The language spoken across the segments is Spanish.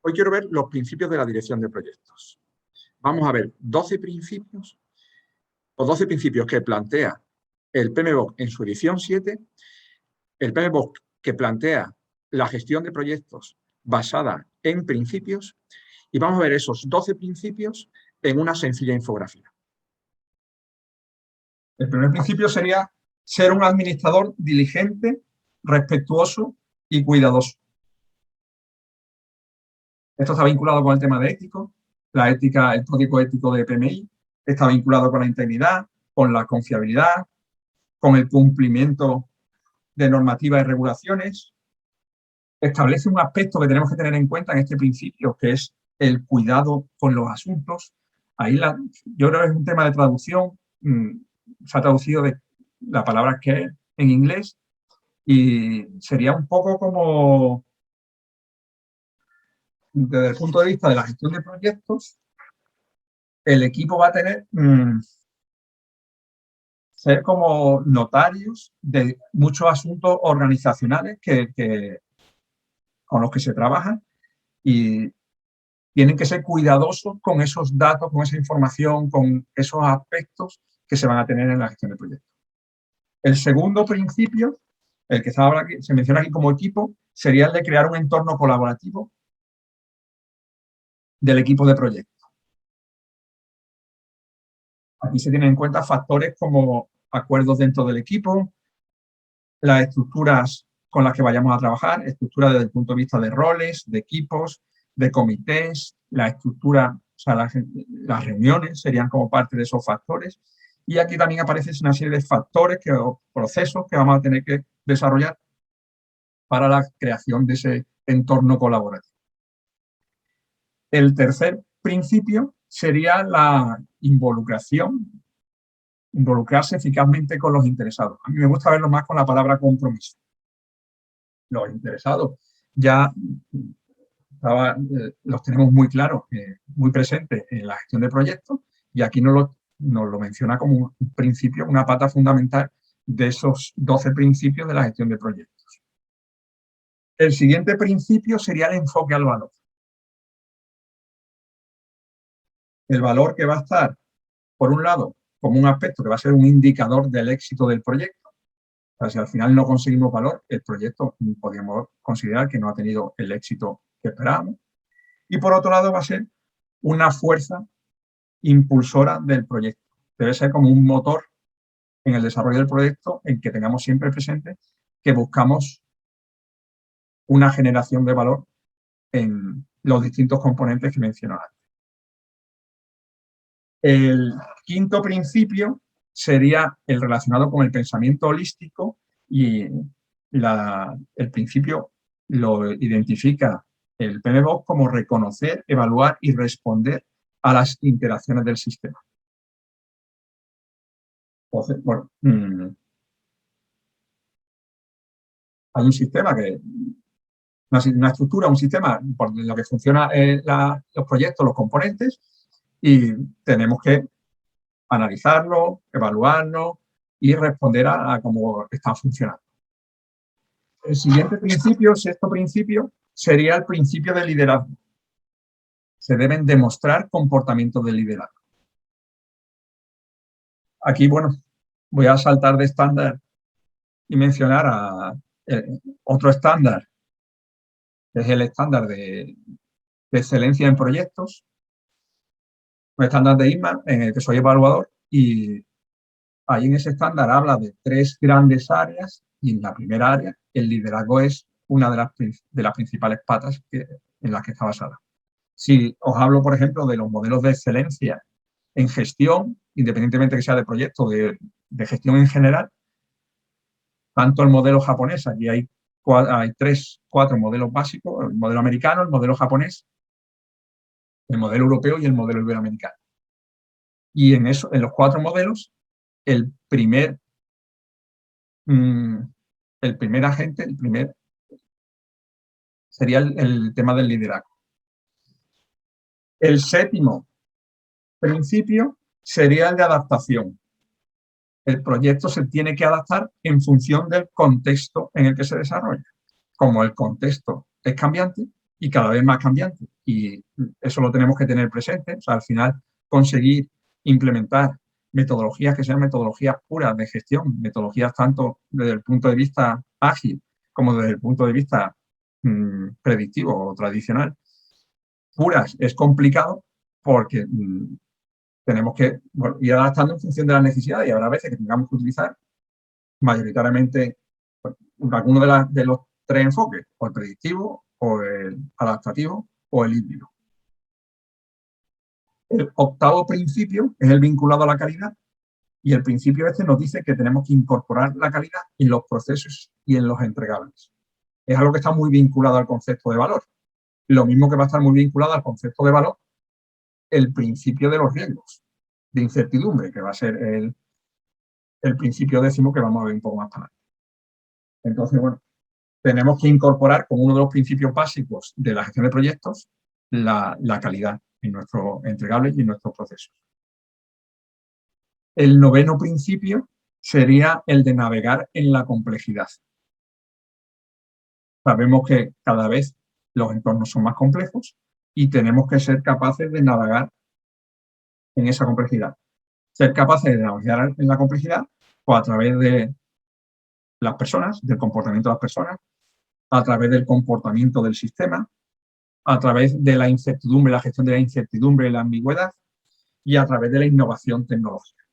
Hoy quiero ver los principios de la dirección de proyectos. Vamos a ver 12 principios, o 12 principios que plantea el PMBOK en su edición 7, el PMBOK que plantea la gestión de proyectos basada en principios, y vamos a ver esos 12 principios en una sencilla infografía. El primer principio sería ser un administrador diligente, respetuoso y cuidadoso. Esto está vinculado con el tema de ético, la ética, el código ético de PMI, está vinculado con la integridad, con la confiabilidad, con el cumplimiento de normativas y regulaciones. Establece un aspecto que tenemos que tener en cuenta en este principio, que es el cuidado con los asuntos. Ahí yo creo que es un tema de traducción, se ha traducido de la palabra que es en inglés, y sería un poco como, desde el punto de vista de la gestión de proyectos, el equipo va a tener ser como notarios de muchos asuntos organizacionales con los que se trabaja, y tienen que ser cuidadosos con esos datos, con esa información, con esos aspectos que se van a tener en la gestión de proyectos. El segundo principio, el que se menciona aquí como equipo, sería el de crear un entorno colaborativo del equipo de proyectos. Aquí se tienen en cuenta factores como acuerdos dentro del equipo, las estructuras con las que vayamos a trabajar, estructuras desde el punto de vista de roles, de equipos, de comités, la estructura, o sea, las reuniones serían como parte de esos factores. Y aquí también aparece una serie de factores o procesos que vamos a tener que desarrollar para la creación de ese entorno colaborativo. El tercer principio sería la involucración, involucrarse eficazmente con los interesados. A mí me gusta verlo más con la palabra compromiso. Los interesados ya los tenemos muy claros, muy presentes en la gestión de proyectos, y aquí nos lo menciona como un principio, una pata fundamental de esos 12 principios de la gestión de proyectos. El siguiente principio sería el enfoque al valor. El valor que va a estar, por un lado, como un aspecto que va a ser un indicador del éxito del proyecto. O sea, si al final no conseguimos valor, el proyecto podríamos considerar que no ha tenido el éxito que esperábamos. Y por otro lado va a ser una fuerza impulsora del proyecto. Debe ser como un motor en el desarrollo del proyecto, en que tengamos siempre presente que buscamos una generación de valor en los distintos componentes que mencioné antes. El quinto principio sería el relacionado con el pensamiento holístico, y el principio lo identifica el PMBOK como reconocer, evaluar y responder a las interacciones del sistema. Entonces, bueno, hay un sistema una estructura, un sistema por lo que funcionan los proyectos, los componentes, y tenemos que analizarlo, evaluarlo y responder a cómo está funcionando. El siguiente principio, sexto principio, sería el principio de liderazgo. Se deben demostrar comportamientos de liderazgo. Aquí, bueno, voy a saltar de estándar y mencionar otro estándar, que es el estándar de excelencia en proyectos, un estándar de ISMA en el que soy evaluador, y ahí en ese estándar habla de 3 grandes áreas, y en la primera área el liderazgo es una de las principales patas en las que está basada. Si os hablo, por ejemplo, de los modelos de excelencia en gestión, independientemente que sea de proyecto, de gestión en general, tanto el modelo japonés, aquí hay 4 modelos básicos, el modelo americano, el modelo japonés, el modelo europeo y el modelo iberoamericano. Y en los 4 modelos, el primer agente, sería el tema del liderazgo. El séptimo principio sería el de adaptación. El proyecto se tiene que adaptar en función del contexto en el que se desarrolla. Como el contexto es cambiante, y cada vez más cambiante. Y eso lo tenemos que tener presente. O sea, al final, conseguir implementar metodologías que sean metodologías puras de gestión, metodologías tanto desde el punto de vista ágil como desde el punto de vista predictivo o tradicional, puras es complicado porque tenemos que ir adaptando en función de las necesidades y habrá veces que tengamos que utilizar mayoritariamente alguno de los tres enfoques, o el predictivo, o el adaptativo, o el híbrido. El octavo principio es el vinculado a la calidad y el principio este nos dice que tenemos que incorporar la calidad en los procesos y en los entregables. Es algo que está muy vinculado al concepto de valor. Lo mismo que va a estar muy vinculado al concepto de valor el principio de los riesgos, de incertidumbre, que va a ser el principio décimo que vamos a ver un poco más para adelante. Entonces, bueno, tenemos que incorporar como uno de los principios básicos de la gestión de proyectos la calidad en nuestros entregables y en nuestros procesos. El noveno principio sería el de navegar en la complejidad. Sabemos que cada vez los entornos son más complejos y tenemos que ser capaces de navegar en esa complejidad. Ser capaces de navegar en la complejidad pues a través de las personas, del comportamiento de las personas, a través del comportamiento del sistema, a través de la incertidumbre, la gestión de la incertidumbre y la ambigüedad y a través de la innovación tecnológica.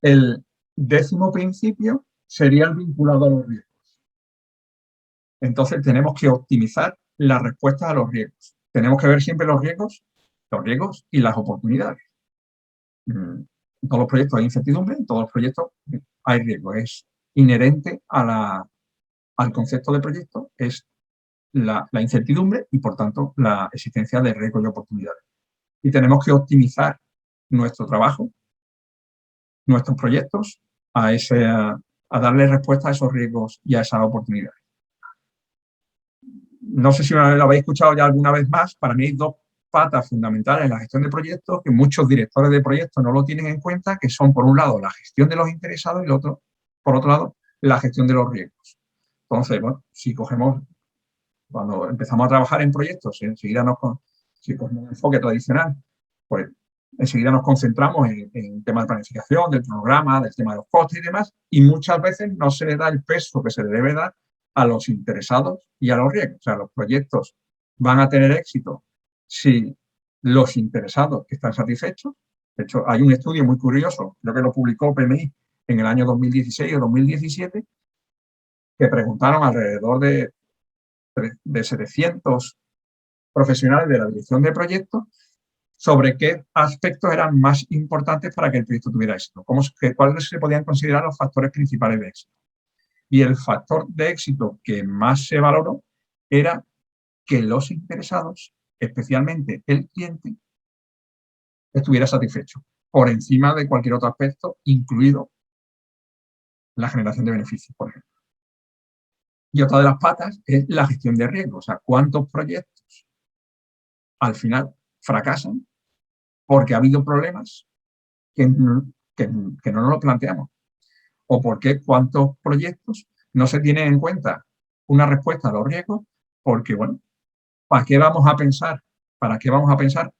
El décimo principio sería el vinculado a los riesgos. Entonces tenemos que optimizar las respuestas a los riesgos. Tenemos que ver siempre los riesgos y las oportunidades. En todos los proyectos hay incertidumbre, en todos los proyectos hay riesgo. Es inherente al concepto de proyecto, es la incertidumbre y, por tanto, la existencia de riesgos y oportunidades. Y tenemos que optimizar nuestro trabajo, nuestros proyectos, a darle respuesta a esos riesgos y a esas oportunidades. No sé si lo habéis escuchado ya alguna vez más, para mí hay dos patas fundamentales en la gestión de proyectos que muchos directores de proyectos no lo tienen en cuenta, que son, por un lado, la gestión de los interesados y, por otro lado, la gestión de los riesgos. Entonces, bueno, si cogemos, cuando empezamos a trabajar en proyectos, enseguida si cogemos un enfoque tradicional, pues enseguida nos concentramos en temas de planificación, del programa, del tema de los costes y demás, y muchas veces no se le da el peso que se le debe dar a los interesados y a los riesgos. O sea, los proyectos van a tener éxito si los interesados están satisfechos. De hecho, hay un estudio muy curioso, creo que lo publicó PMI en el año 2016 o 2017, que preguntaron alrededor de 700 profesionales de la dirección de proyectos sobre qué aspectos eran más importantes para que el proyecto tuviera éxito, cuáles se podían considerar los factores principales de éxito. Y el factor de éxito que más se valoró era que los interesados, especialmente el cliente, estuviera satisfecho por encima de cualquier otro aspecto, incluido la generación de beneficios, por ejemplo. Y otra de las patas es la gestión de riesgos. O sea, cuántos proyectos al final fracasan porque ha habido problemas que no nos lo planteamos. O porque cuántos proyectos no se tienen en cuenta una respuesta a los riesgos porque, bueno, ¿para qué vamos a pensar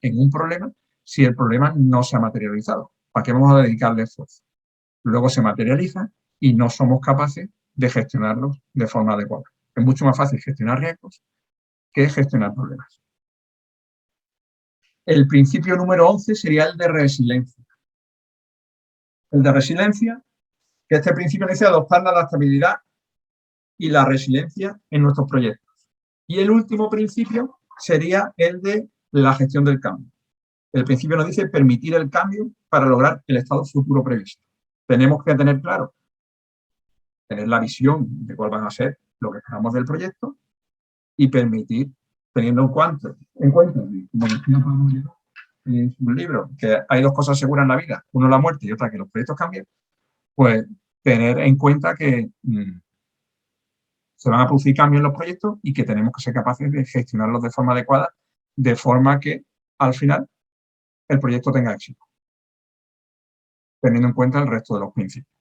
en un problema si el problema no se ha materializado? ¿Para qué vamos a dedicarle esfuerzo? Luego se materializa y no somos capaces de gestionarlos de forma adecuada. Es mucho más fácil gestionar riesgos que gestionar problemas. El principio número 11 sería el de resiliencia. El de resiliencia, que este principio dice adoptar la adaptabilidad y la resiliencia en nuestros proyectos. Y el último principio sería el de la gestión del cambio. El principio nos dice permitir el cambio para lograr el estado futuro previsto. Tenemos que tener claro, tener la visión de cuál van a ser lo que esperamos del proyecto y permitir, teniendo en cuenta, como decía Pablo en su libro, que hay dos cosas seguras en la vida, uno la muerte y otra que los proyectos cambien, pues tener en cuenta que se van a producir cambios en los proyectos y que tenemos que ser capaces de gestionarlos de forma adecuada, de forma que al final el proyecto tenga éxito, teniendo en cuenta el resto de los principios.